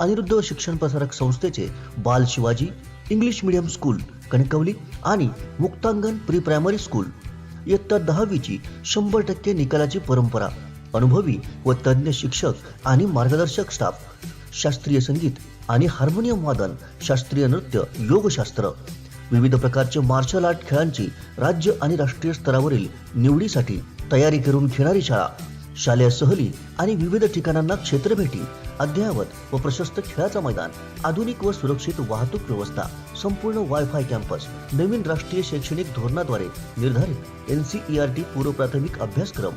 अनिरुद्ध शिक्षण प्रसारक संस्थेचे बाल Shivaji English medium school Kankavli आणि मुक्तांगण प्री प्रायमरी स्कूल इयत्ता 10वीची 100% निकालाची परंपरा, अनुभवी व तज्ञ शिक्षक आणि मार्गदर्शक स्टाफ, शास्त्रीय संगीत आणि हार्मोनियम वादन, शास्त्रीय नृत्य, योगशास्त्र, विविध प्रकारचे मार्शल आर्ट खेळांची राज्य आणि राष्ट्रीय स्तरावरील निवडीसाठी तयारी करून घेणारी शाळा, शालेय सहली आणि विविध ठिकाणांना क्षेत्रभेटी, अद्ययावत व प्रशस्त खेळाचा मैदान, आधुनिक व सुरक्षित वाहतूक व्यवस्था, संपूर्ण वायफाय कॅम्पस, नवीन राष्ट्रीय शैक्षणिक धोरणाद्वारे निर्धारित NCERT पूर्व प्राथमिक अभ्यासक्रम,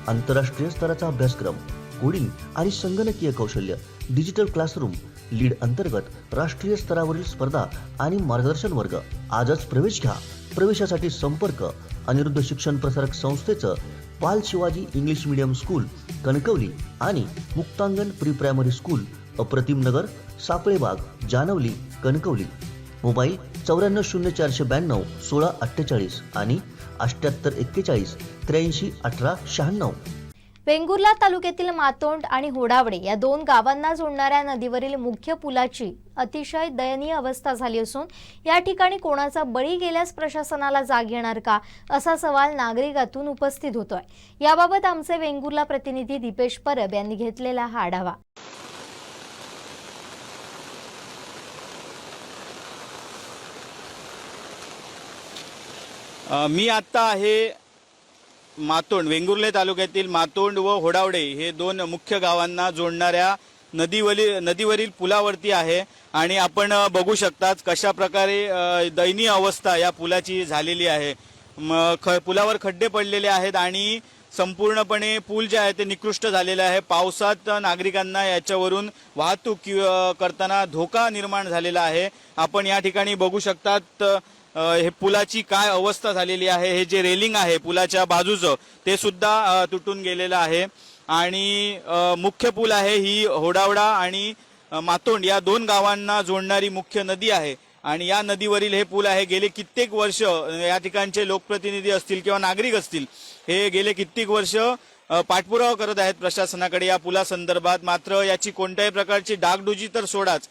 आंतरराष्ट्रीय स्तराचा अभ्यासक्रम, कोडिंग आणि संगणकीय कौशल्य, डिजिटल क्लासरूम, लीड अंतर्गत राष्ट्रीय स्तरावरील स्पर्धा आणि मार्गदर्शन वर्ग. आजच प्रवेश घ्या. प्रवेशासाठी संपर्क अनिरुद्ध शिक्षण प्रसारक संस्थेचं बाल Shivaji English medium school Kankavli आणि मुक्तांगण प्री प्रायमरी स्कूल अप्रतिम नगर, सापळेबाग, जानवली, कणकवली. मोबाईल 940492 1648 आणि 7841 83 18 96. वेंगुर्ला तालुक्यातील मातोंड आणि होडावडे या दोन गावांना जोडणाऱ्या नदीवरील मुख्य पुलाची अतिशय दयनीय अवस्था झाली असून या ठिकाणी कोणाचा बळी गेल्यास प्रशासनाला जाग येणार का, असा सवाल नागरिकातून उपस्थित होतोय. याबाबत आमचे वेंगुर्ला प्रतिनिधी दीपेश परब यांनी घेतलेला हा आढावा. मी आता आहे मातोंड, वेंगुर्ले तालुक्यातील मातोंड व होडावडे हे दोन मुख्य गावांना जोडणाऱ्या नदीवरील पुलावरती आहे आणि आपण बघू शकतात कशा प्रकारे दयनीय अवस्था या पुलाची झालेली आहे. पुलावर खड्डे पडलेले आहेत आणि संपूर्णपणे पूल जे आहे ते निकृष्ट झालेले आहे. पावसात नागरिकांना याच्यावरून वाहतूक करताना धोका निर्माण झालेला आहे. आपण या ठिकाणी बघू शकतात हे पुलाची काय अवस्था झालेली आहे. हे जे रेलिंग आहे पुलाच्या बाजूचं ते सुद्धा तुटून गेलेलं आहे आणि मुख्य पूल आहे ही होडावडा आणि मातोंड या दोन गावांना जोडणारी मुख्य नदी आहे आणि या नदीवरील हे पूल आहे. गेले कित्येक वर्ष या ठिकाणचे लोकप्रतिनिधी असतील किंवा नागरिक असतील हे गेले कित्येक वर्ष पाठपुरावा करत आहेत प्रशासनाकडे या पुलासंदर्भात. मात्र याची कोणत्याही प्रकारची डागडुजी तर सोडाच,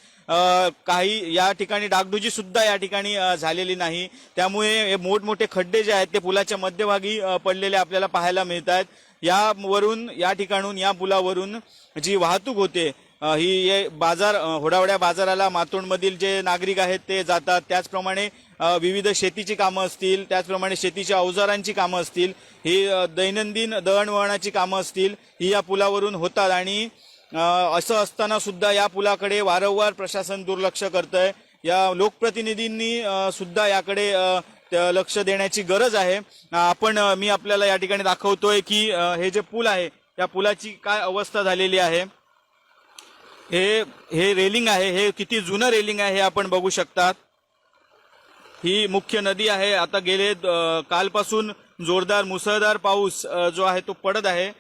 काही या ठिकाणी डागडुजी सुद्धा या ठिकाणी झालेली नाही. त्यामुळे हे मोठमोठे खड्डे जे आहेत ते पुलाच्या मध्यभागी पडलेले आपल्याला पाहायला मिळत आहेत. या ठिकाणून या पुलावरून जी वाहतूक होते ही बाजार होडावड्या बाजाराला मातोंडमधील जे नागरिक आहेत ते जातात. त्याचप्रमाणे विविध शेतीची कामं असतील, त्याचप्रमाणे शेतीच्या अवजारांची कामं असतील, ही दैनंदिन दळणवळणाची कामं असतील, ही या पुलावरून होतात आणि असं असताना सुद्धा या पुलाकडे वारंवार प्रशासन दुर्लक्ष करतंय. या लोकप्रतिनिधींनी सुद्धा याकडे लक्ष देण्याची गरज आहे. मी आपल्याला या ठिकाणी दाखवतोय की हे जे पूल आहे या पुलाची काय अवस्था झालेली आहे. हे रेलिंग आहे, हे किती जुनं रेलिंग आहे हे आपण बघू शकतात. ही मुख्य नदी आहे. आता गेले कालपासून जोरदार मुसळधार पाऊस जो आहे तो पडत आहे.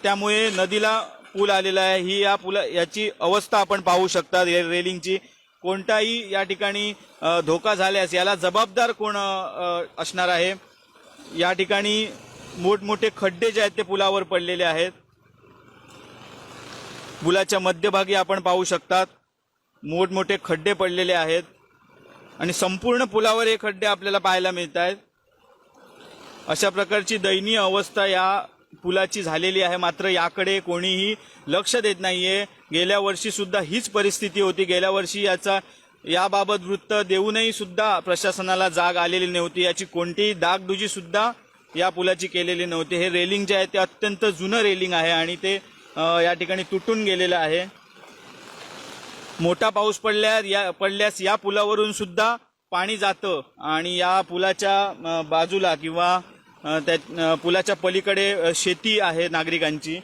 त्यामुळे नदीला पूल आलेला आहे. ही याची अवस्था आपण पाहू शकता रेलिंगची. कोणताही या ठिकाणी धोका झाल्यास याला जबाबदार कोण असणार आहे. या ठिकाणी मोठमोठे खड्डे जे आहेत ते पुलावर पडलेले आहेत. पुलाच्या मध्यभागी आपण पाहू शकतात मोठमोठे खड्डे पडलेले आहेत आणि संपूर्ण पुलावर हे खड्डे आपल्याला पाहायला मिळत आहेत. अशा प्रकारची दयनीय अवस्था या पुलाची झालेली आहे. मात्र याकडे कोणीही लक्ष देत नाहीये. गेल्या वर्षी सुद्धा हीच परिस्थिती होती. गेल्या वर्षी याबाबत वृत्त देऊनही सुद्धा प्रशासनाला जाग आलेली नव्हती. याची कोणतीही डागडुजी सुद्धा या पुलाची केलेली नव्हती. हे रेलिंग जे आहे ते अत्यंत जुनं रेलिंग आहे आणि ते या ठिकाणी तुटून गेलेलं आहे. मोठा पाऊस पडल्यास या पुलावरून सुद्धा पाणी जातं आणि या पुलाच्या बाजूला किंवा त्या पुलाच्या पलीकडे शेती आहे नागरिकांची.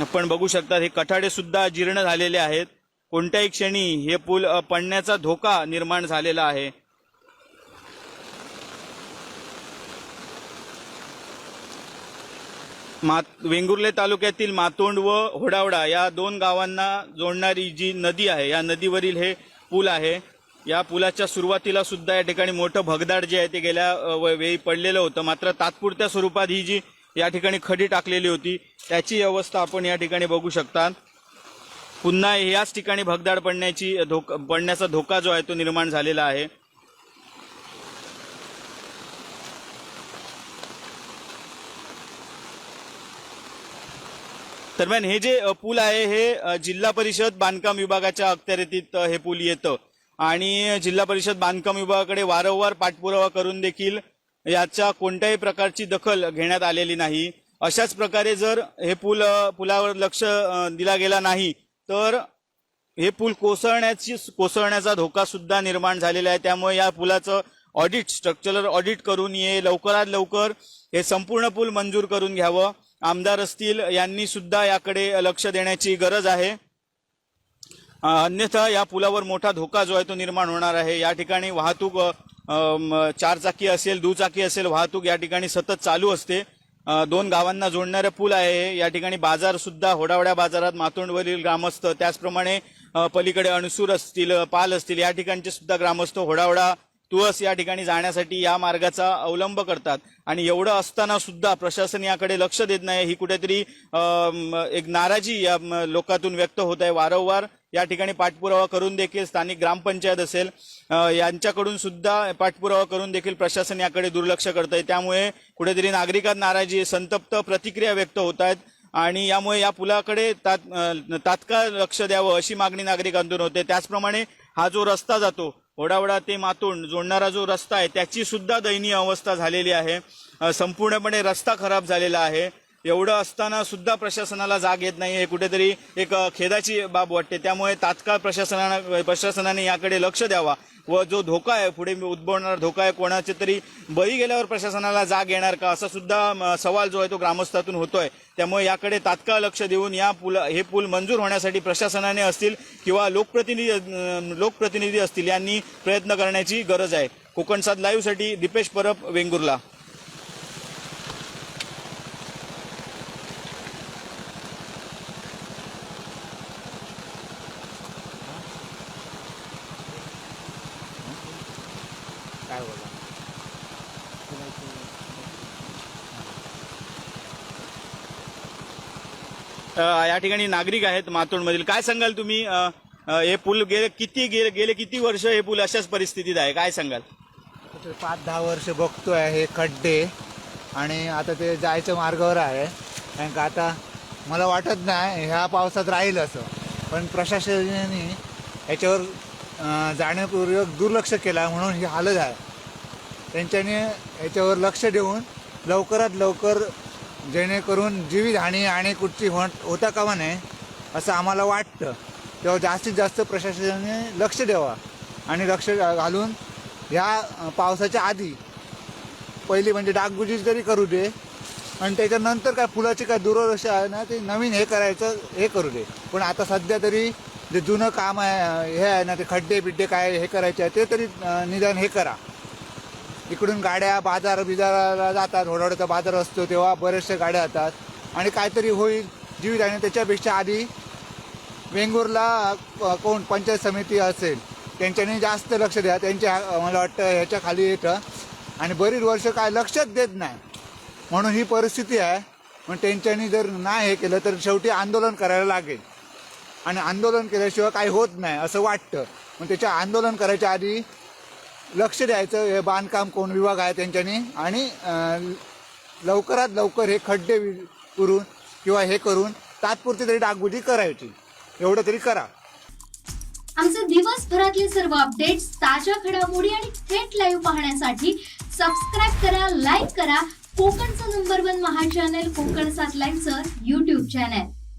आपण बघू शकता हे कठाडे सुद्धा जीर्ण झालेले आहेत. कोणत्याही क्षणी हे पूल पडण्याचा धोका निर्माण झालेला आहे. वेंगुर्ले तालुक्यातील मातोंड व होडावडा या दोन गावांना जोडणारी जी नदी आहे या नदीवरील हे पूल आहे. या पुलाच्या सुरुवातीला सुद्धा या ठिकाणी मोठं भगदाड जे आहे ते गेल्या वेळी पडलेलं होतं. मात्र तात्पुरत्या स्वरूपात ही जी या ठिकाणी खडी टाकलेली होती त्याची अवस्था आपण या ठिकाणी बघू शकता. पुन्हा याच ठिकाणी भगदाड पडण्याचा धोका जो आहे तो निर्माण झालेला आहे. दरम्यान हे जे पूल आहे हे जिल्हा परिषद बांधकाम विभागाच्या अखत्यारीत हे पूल येतं आणि जिल्हा परिषद बांधकाम विभागाकडे वारंवार पाठपुरावा करून देखील याच्या कोणत्याही प्रकारची दखल घेण्यात आलेली नाही. अशाच प्रकारे जर हे पुलावर लक्ष दिला गेला नाही तर हे पूल कोसळण्याचा धोका सुद्धा निर्माण झालेला आहे. त्यामुळे या पुलाचं स्ट्रक्चरल ऑडिट करून लवकरात लवकर हे संपूर्ण पूल मंजूर करून घ्यावं. आमदार असतील यांनी सुद्धा याकडे लक्ष देण्याची गरज आहे. अन्यथा या पुलावर मोठा धोका जो आहे तो निर्माण होणार आहे. या ठिकाणी वाहतूक 4 चाकी असेल, दुचाकी असेल, वाहतूक या ठिकाणी सतत चालू असते. 2 गावांना जोडणारे पूल आहे. या ठिकाणी बाजार सुद्धा होडावड्या बाजारात मातोंडवरील ग्रामस्थ, त्याचप्रमाणे पलीकडे अणसूर असतील, पाल असतील, या ठिकाणचे सुद्धा ग्रामस्थ होडावडा तुळस या ठिकाणी जाण्यासाठी या मार्गाचा अवलंब करतात. आणि एवढं असताना सुद्धा प्रशासन याकडे लक्ष देत नाही. ही कुठेतरी एक नाराजी या लोकांतून व्यक्त होत आहे. वारंवार या ठिकाणी पाठपुरावा करून देखील स्थानिक ग्रामपंचायत असेल यांच्याकडून सुद्धा पाठपुरावा करून देखील प्रशासन याकडे दुर्लक्ष करत आहे. त्यामुळे कुठेतरी नागरिकांत नाराजी, संतप्त प्रतिक्रिया व्यक्त होत आहेत आणि यामुळे या पुलाकडे तात्काळ लक्ष द्यावं अशी मागणी नागरिकांतून होते. त्याचप्रमाणे हा जो रस्ता जातो होडावडा ते मातोंड जोडणारा जो रस्ता आहे त्याची सुद्धा दयनीय अवस्था झालेली आहे. संपूर्णपणे रस्ता खराब झालेला आहे. एवढं असताना सुद्धा प्रशासनाला जाग येत नाही. हे कुठेतरी एक खेदाची बाब वाटते. त्यामुळे तात्काळ प्रशासनाने याकडे लक्ष द्यावा व जो धोका आहे, पुढे उद्भवणारा धोका आहे, कोणाचे तरी बळी गेल्यावर प्रशासनाला जाग येणार का असा सुद्धा सवाल जो आहे तो ग्रामस्थातून होतोय. त्यामुळे याकडे तात्काळ लक्ष देऊन हे पूल मंजूर होण्यासाठी प्रशासनाने असतील किंवा लोकप्रतिनिधी असतील यांनी प्रयत्न करण्याची गरज आहे. कोकणसात लाईव्हसाठी दीपेश परब, वेंगुर्ला. या ठिकाणी नागरिक आहेत मातोंडमधील. काय सांगाल तुम्ही, हे पूल गेले किती वर्ष हे पूल अशाच परिस्थितीत आहे, काय सांगाल? 5-10 वर्ष बघतोय हे खड्डे आणि आता ते जायच्या मार्गावर आहे. कारण का आता मला वाटत नाही ह्या पावसात राहील असं, पण प्रशासनाने याच्यावर जाणीवपूर्वक दुर्लक्ष केला म्हणून ही हालत आहे. त्यांच्याने याच्यावर लक्ष देऊन लवकरात लवकर जेणेकरून जीवितहानी आणि कुठची होता कामा नये असं आम्हाला वाटतं. तेव्हा जास्तीत जास्त प्रशासनाने लक्ष द्यावा आणि लक्ष घालून ह्या पावसाच्या आधी पहिली म्हणजे डागडुजी तरी करू दे आणि त्याच्यानंतर काय पुलाची काय दुरावस्था आहे ना ते नवीन हे करू दे. पण आता सध्या तरी जे जुनं काम आहे हे आहे ना ते खड्डे काय हे करायचे आहे ते तरी निदान हे करा. इकडून गाड्या बिजाराला जातात, होडावड्याचा बाजार असतो तेव्हा बऱ्याचशा गाड्या जातात आणि काहीतरी होईल जीवितहानी. त्याच्यापेक्षा आधी वेंगुर्ला कोण पंचायत समिती असेल त्यांच्यानी जास्त लक्ष द्या. त्यांच्या मला वाटतं ह्याच्या खाली येतं आणि बरीच वर्ष काय लक्षच देत नाही म्हणून ही परिस्थिती आहे. पण त्यांच्यानी जर नाही हे केलं तर शेवटी आंदोलन करायला लागेल आणि आंदोलन केल्याशिवाय काही होत नाही असं वाटतं. पण त्याच्या आंदोलन करायच्या आधी लक्ष द्यायचं. हे बांधकाम कोण विभाग आहे त्यांच्यानी आणि लवकरात लवकर हे खड्डे पुरून किंवा हे करून तात्पुरती तरी डागडुजी करायची, एवढं तरी करा. आमचे दिवसभरातले सर्व अपडेट्स, ताज्या घडामोडी आणि थेट लाईव्ह पाहण्यासाठी सबस्क्राईब करा, लाईक करा कोकणचं नंबर 1 महा चॅनल कोकण 7 लाईव्हचं YouTube चॅनल.